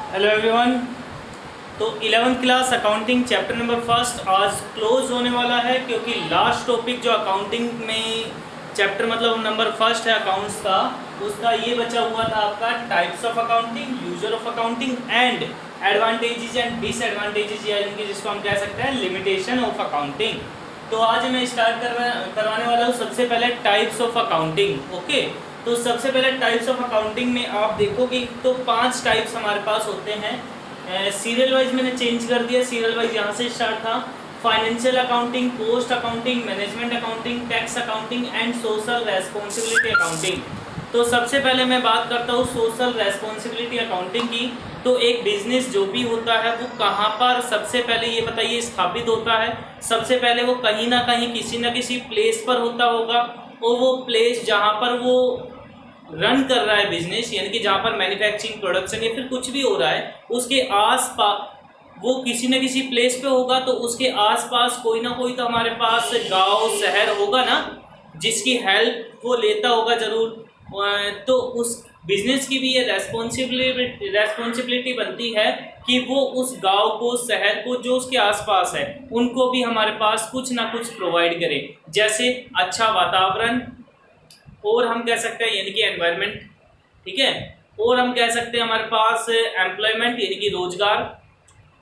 Hello everyone. तो 11th class accounting chapter number first आज close होने वाला है, क्योंकि लास्ट टॉपिक जो अकाउंटिंग में चैप्टर मतलब नंबर फर्स्ट है अकाउंट्स का, उसका ये बचा हुआ था आपका types of accounting, user of accounting and advantages and disadvantages, यानी कि जिसको हम कह सकते हैं लिमिटेशन ऑफ अकाउंटिंग। तो आज मैं स्टार्ट करवाने वाला हूँ सबसे पहले टाइप्स ऑफ अकाउंटिंग। ओके, तो सबसे पहले टाइप्स ऑफ अकाउंटिंग में आप देखोगे तो 5 टाइप्स हमारे पास होते हैं। सीरियल वाइज मैंने चेंज कर दिया, सीरियल वाइज यहाँ से स्टार्ट था। Financial accounting, post accounting, management accounting, tax accounting and social responsibility accounting. तो सबसे पहले मैं बात करता हूँ सोशल रेस्पॉन्सिबिलिटी अकाउंटिंग की। तो एक बिजनेस जो भी होता है वो कहाँ पर सबसे पहले ये बताइए स्थापित होता है? सबसे पहले वो कहीं ना कहीं किसी न किसी प्लेस पर होता होगा, और वो प्लेस जहाँ पर वो रन कर रहा है बिजनेस, यानी कि जहाँ पर मैन्युफैक्चरिंग प्रोडक्शन या फिर कुछ भी हो रहा है, उसके आस पास वो किसी न किसी प्लेस पे होगा। तो उसके आसपास कोई ना कोई तो हमारे पास गांव शहर होगा ना, जिसकी हेल्प वो लेता होगा ज़रूर। तो उस बिजनेस की भी ये रेस्पॉन्सिबिलिटी बनती है कि वो उस गांव को, शहर को, जो उसके आसपास है, उनको भी हमारे पास कुछ ना कुछ प्रोवाइड करे। जैसे अच्छा वातावरण, और हम कह सकते हैं यानी कि एनवायरनमेंट, ठीक है। और हम कह सकते हैं हमारे पास एम्प्लॉयमेंट यानी कि रोजगार।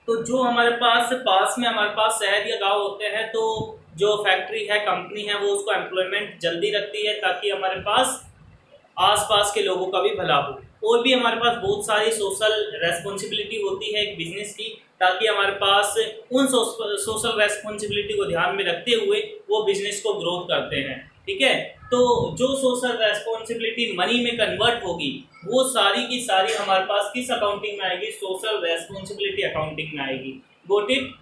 तो जो हमारे पास में हमारे पास शहर या गांव होते हैं, तो जो फैक्ट्री है, कंपनी है, वो उसको एम्प्लॉयमेंट जल्दी रखती है ताकि हमारे पास आसपास के लोगों का भी भला हो। और भी हमारे पास बहुत सारी सोशल रेस्पॉन्सिबिलिटी होती है एक बिजनेस की, ताकि हमारे पास उन सोशल रेस्पॉन्सिबिलिटी को ध्यान में रखते हुए वो बिजनेस को ग्रोथ करते हैं, ठीक है। तो जो सोशल रेस्पॉन्सिबिलिटी मनी में कन्वर्ट होगी, वो सारी की सारी हमारे पास किस अकाउंटिंग में आएगी? सोशल रेस्पॉन्सिबिलिटी अकाउंटिंग में आएगी। Got it.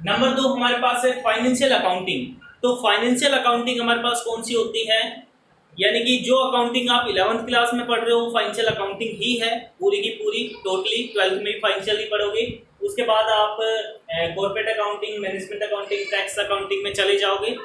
नंबर 2 हमारे पास है फाइनेंशियल अकाउंटिंग। तो फाइनेंशियल अकाउंटिंग हमारे पास कौन सी होती है? यानी कि जो अकाउंटिंग आप 11th क्लास में पढ़ रहे हो फाइनेंशियल अकाउंटिंग ही है, पूरी की पूरी टोटली 12th में फाइनेंशियल ही पढ़ोगे। उसके बाद आप corporate accounting, management accounting, tax accounting में चले जाओगे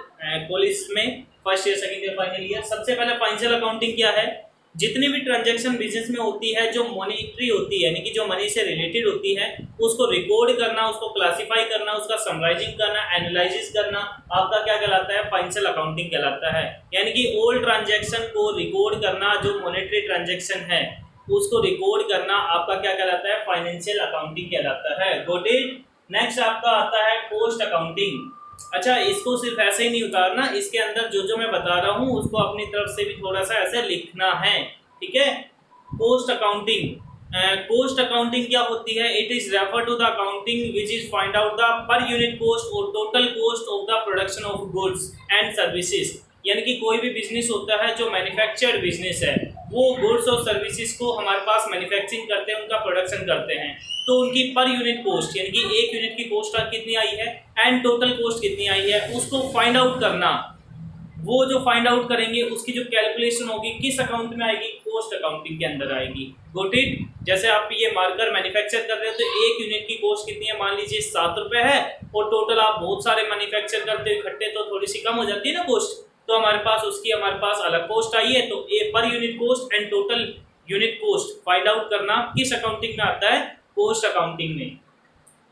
कॉलेज में, first year, second year, final year. सबसे पहले फाइनेंशियल अकाउंटिंग क्या है? जितनी भी ट्रांजैक्शन बिजनेस में होती है जो मॉनिटरी होती है, यानी कि जो मनी से रिलेटेड होती है, उसको रिकॉर्ड करना, उसको क्लासिफाई करना, उसका समराइजिंग करना, एनालिसिस करना, आपका क्या कहलाता है? फाइनेंशियल अकाउंटिंग कहलाता है। यानी कि ऑल ट्रांजैक्शन को रिकॉर्ड करना, जो मॉनेटरी ट्रांजैक्शन है उसको रिकॉर्ड करना, आपका क्या कहलाता है? फाइनेंशियल अकाउंटिंग कहलाता है। Got it. नेक्स्ट आपका आता है पोस्ट अकाउंटिंग। अच्छा, इसको सिर्फ ऐसे ही नहीं उतारना, इसके अंदर जो जो मैं बता रहा हूँ उसको अपनी तरफ से भी थोड़ा सा ऐसे लिखना है, ठीक है। पोस्ट अकाउंटिंग, पोस्ट अकाउंटिंग क्या होती है? It is refer to the accounting which is find out the per unit cost और total cost of the production of goods and services. यानी कि कोई भी बिजनेस होता है जो मैन्युफैक्चर्ड बिजनेस है, वो गुड्स और सर्विसेज को हमारे पास मैन्युफैक्चरिंग करते हैं, उनका प्रोडक्शन करते हैं, तो उनकी पर यूनिट कॉस्ट, यानी कि एक यूनिट की कॉस्ट कितनी आई है एंड टोटल कॉस्ट कितनी आई है, उसको फाइंड आउट करना। वो जो फाइंड आउट करेंगे उसकी जो कैलकुलेशन होगी किस अकाउंट में आएगी? कॉस्ट अकाउंटिंग के अंदर आएगी। Got it. जैसे आप ये मार्कर मैन्युफैक्चर कर रहे हो, तो एक यूनिट की कॉस्ट कितनी है? मान लीजिए 7 रुपए है, और टोटल आप बहुत सारे मैन्युफैक्चर करते हो इकट्ठे, तो थोड़ी सी कम हो जाती है ना कॉस्ट, तो हमारे पास उसकी हमारे पास अलग कॉस्ट आई है। तो a per unit cost and total unit cost find out करना किस अकाउंटिंग में आता है? कॉस्ट अकाउंटिंग में।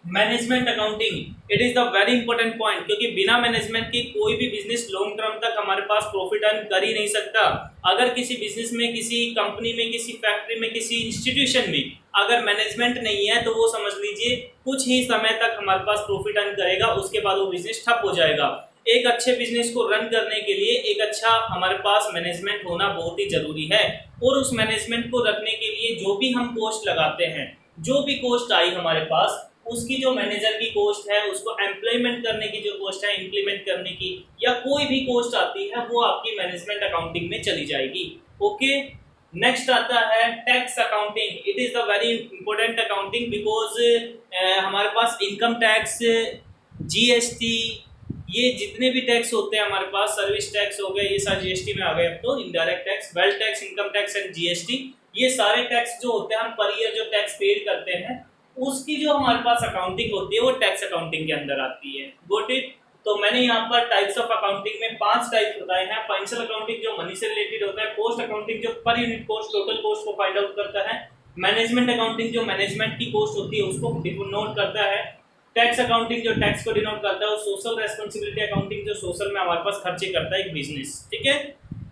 Management accounting, it is the very important point, क्योंकि बिना मैनेजमेंट के कोई भी बिजनेस लॉन्ग टर्म तक हमारे पास प्रॉफिट अर्न कर ही नहीं सकता। अगर किसी बिजनेस में, किसी कंपनी में, किसी फैक्ट्री में, किसी इंस्टीट्यूशन में अगर मैनेजमेंट नहीं है, तो वो समझ लीजिए कुछ ही समय तक हमारे पास प्रॉफिट अर्न करेगा, उसके बाद वो बिजनेस ठप हो जाएगा। एक अच्छे बिजनेस को रन करने के लिए एक अच्छा हमारे पास मैनेजमेंट होना बहुत ही जरूरी है। और उस मैनेजमेंट को रखने के लिए जो भी हम कॉस्ट लगाते हैं, जो भी कॉस्ट आई हमारे पास, उसकी जो मैनेजर की कॉस्ट है, उसको एम्प्लॉयमेंट करने की जो कॉस्ट है, इंप्लीमेंट करने की, या कोई भी कॉस्ट आती है, वो आपकी मैनेजमेंट अकाउंटिंग में चली जाएगी। ओके। नेक्स्ट आता है tax accounting. It is the very important accounting, because हमारे पास इनकम टैक्स, जीएसटी, ये जितने भी टैक्स होते हैं हमारे पास, सर्विस टैक्स हो गए, ये सारे जीएसटी में आ गए। अब तो indirect tax, wealth tax, income tax and GST, ये सारे टैक्स जो होते हैं, हम पर ईयर जो टैक्स पेड करते हैं, उसकी जो हमारे पास अकाउंटिंग होती है वो टैक्स अकाउंटिंग के अंदर आती है। Got it. तो मैंने यहाँ पर टाइप्स ऑफ अकाउंटिंग में 5 टाइप बताए हैं। फाइनेंशियल अकाउंटिंग जो मनी से रिलेटेड होता है, कॉस्ट अकाउंटिंग जो पर यूनिट कॉस्ट टोटल कॉस्ट को फाइंड आउट करता है, मैनेजमेंट अकाउंटिंग जो मैनेजमेंट की कॉस्ट होती है उसको नोट करता है, टैक्स अकाउंटिंग जो टैक्स को डिनोट करता है, और सोशल रेस्पॉन्सिबिलिटी अकाउंटिंग जो सोशल में हमारे पास खर्चे करता है एक बिजनेस। ठीक है,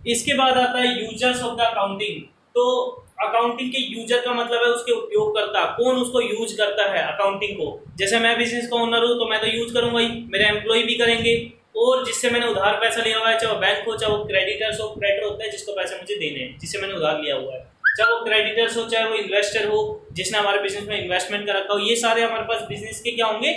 इसके बाद आता है यूजर्स ऑफ द अकाउंटिंग। तो अकाउंटिंग के यूजर का मतलब है उसके उपयोगकर्ता, कौन उसको यूज करता है अकाउंटिंग को। जैसे मैं बिजनेस का ओनर हूँ तो मैं तो यूज करूंगा ही, मेरे एम्प्लॉय भी करेंगे, और जिससे मैंने उधार पैसा लिया हुआ है, चाहे वो बैंक हो, चाहे वो क्रेडिटर्स हो, क्रेडिटर होता है जिसको पैसे मुझे देने हैं, जिससे मैंने उधार लिया हुआ है, चाहे वो क्रेडिटर्स हो, चाहे वो इन्वेस्टर हो जिसने हमारे बिजनेस में इन्वेस्टमेंट कर रखा हो, ये सारे हमारे पास बिजनेस के क्या होंगे,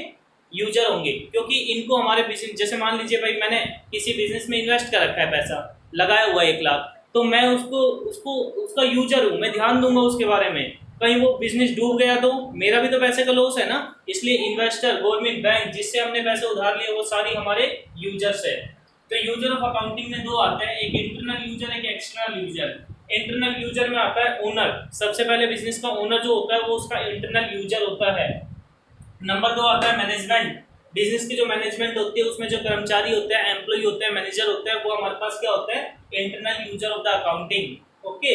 यूजर होंगे। क्योंकि इनको हमारे बिजनेस, जैसे मान लीजिए भाई मैंने किसी बिजनेस में इन्वेस्ट कर रखा है, पैसा लगाया हुआ है 1 लाख, तो मैं उसका यूजर हूँ, मैं ध्यान दूंगा उसके बारे में। कहीं वो बिजनेस डूब गया तो मेरा भी तो पैसे का लॉस है ना, इसलिए इन्वेस्टर, गवर्नमेंट, बैंक जिससे हमने पैसे उधार लिए वो सारी हमारे यूजर्स है। तो यूजर ऑफ अकाउंटिंग में 2 आते हैं, एक इंटरनल यूजर, एक एक्सटर्नल यूजर। इंटरनल यूजर में आता है ओनर, सबसे पहले बिजनेस का ओनर जो होता है वो उसका इंटरनल यूजर होता है। नंबर 2 आता है मैनेजमेंट, बिजनेस की जो मैनेजमेंट होती है उसमें जो कर्मचारी होते हैं, एम्प्लॉय होते हैं, मैनेजर होते हैं, वो हमारे पास क्या होता है, internal user of the accounting. Okay,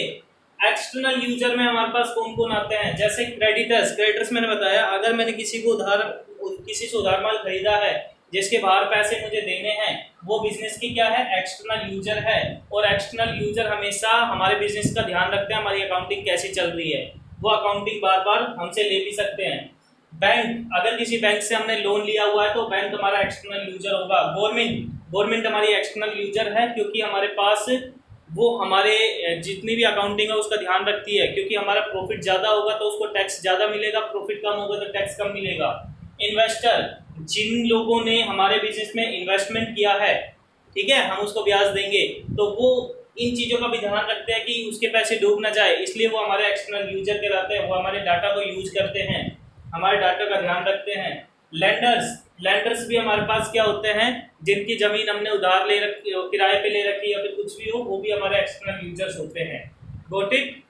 external user में हमारे पास कौन कौन आते हैं, जैसे क्रेडिटर्स। क्रेडिटर्स मैंने बताया, अगर मैंने किसी से उधार माल खरीदा है जिसके बाहर पैसे मुझे देने हैं, वो बिजनेस की क्या है, एक्सटर्नल यूजर है। और एक्सटर्नल यूजर हमेशा हमारे बिजनेस का ध्यान रखते हैं, हमारी अकाउंटिंग कैसी चल रही है, वो अकाउंटिंग बार बार हमसे ले भी सकते हैं। बैंक, अगर किसी बैंक से हमने लोन लिया हुआ है तो बैंक हमारा एक्सटर्नल यूजर होगा। गवर्नमेंट हमारी एक्सटर्नल यूजर है, क्योंकि हमारे पास वो हमारे जितनी भी अकाउंटिंग है उसका ध्यान रखती है, क्योंकि हमारा प्रॉफिट ज़्यादा होगा तो उसको टैक्स ज़्यादा मिलेगा, प्रॉफिट कम होगा तो टैक्स कम मिलेगा। इन्वेस्टर, जिन लोगों ने हमारे बिजनेस में इन्वेस्टमेंट किया है, ठीक है, हम उसको ब्याज देंगे, तो वो इन चीज़ों का भी ध्यान रखते हैं कि उसके पैसे डूब ना जाए, इसलिए वो हमारे एक्सटर्नल यूजर कहलाते हैं, वो हमारे डाटा को यूज करते हैं, हमारे डाटा का ध्यान रखते हैं। लैंडर्स भी हमारे पास क्या होते हैं, जिनकी जमीन हमने उधार ले रखी, किराए पे ले रखी या फिर कुछ भी हो, वो भी हमारे एक्सटर्नल यूजर्स होते हैं। Got it.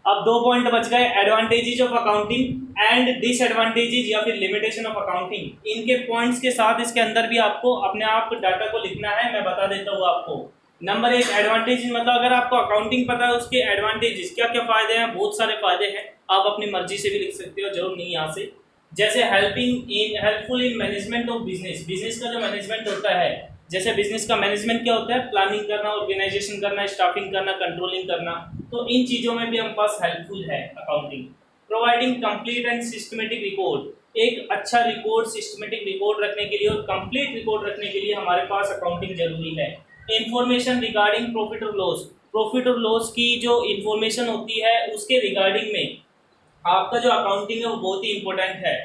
अब 2 पॉइंट बच गए, advantages of accounting and disadvantages या फिर लिमिटेशन ऑफ अकाउंटिंग। इनके पॉइंट्स के साथ इसके अंदर भी आपको अपने आप डाटा को लिखना है, मैं बता देता हूँ आपको। नंबर 1 एडवांटेज, मतलब अगर आपको अकाउंटिंग पता है उसके एडवांटेजेस क्या क्या फायदे हैं, बहुत सारे फायदे हैं, आप अपनी मर्जी से भी लिख सकते हो, जरूर नहीं यहाँ से। जैसे helpful in management of business का जो मैनेजमेंट होता है, जैसे बिजनेस का मैनेजमेंट क्या होता है, प्लानिंग करना, ऑर्गेनाइजेशन करना, स्टाफिंग करना, कंट्रोलिंग करना, तो इन चीज़ों में भी हम पास हेल्पफुल है accounting. Providing complete and systematic record, एक अच्छा रिकॉर्ड, सिस्टमेटिक रिकॉर्ड रखने के लिए और कंप्लीट रिकॉर्ड रखने के लिए हमारे पास अकाउंटिंग जरूरी है। इंफॉर्मेशन रिगार्डिंग प्रॉफिट और लॉस की जो इंफॉर्मेशन होती है उसके रिगार्डिंग में आपका जो अकाउंटिंग है वो बहुत ही इंपॉर्टेंट है।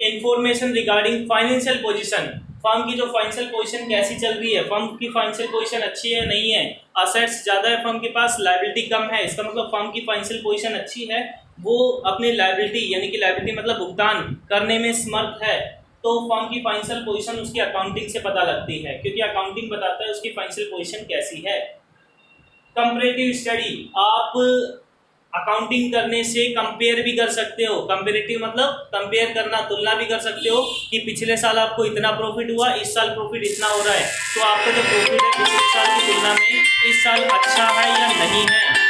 Information regarding financial position, firm की जो फाइनेंशियल पोजीशन कैसी चल रही है, फर्म की फाइनेंशियल पोजीशन अच्छी है नहीं है, असेट्स ज़्यादा है फर्म के पास, लायबिलिटी कम है, इसका मतलब फर्म की फाइनेंशियल पोजीशन अच्छी है, वो अपनी लायबिलिटी यानी कि लायबिलिटी मतलब भुगतान करने में समर्थ है, तो फर्म की फाइनेंशियल पोजीशन उसकी अकाउंटिंग से पता लगती है, क्योंकि अकाउंटिंग बताता है उसकी फाइनेंशियल पोजीशन कैसी है। कंपैरेटिव स्टडी, आप अकाउंटिंग करने से कंपेयर भी कर सकते हो, कंपेरेटिव मतलब कंपेयर करना, तुलना भी कर सकते हो कि पिछले साल आपको इतना प्रॉफिट हुआ, इस साल प्रॉफिट इतना हो रहा है, तो आपका जो प्रॉफिट है पिछले साल की तुलना में इस साल अच्छा है या नहीं है।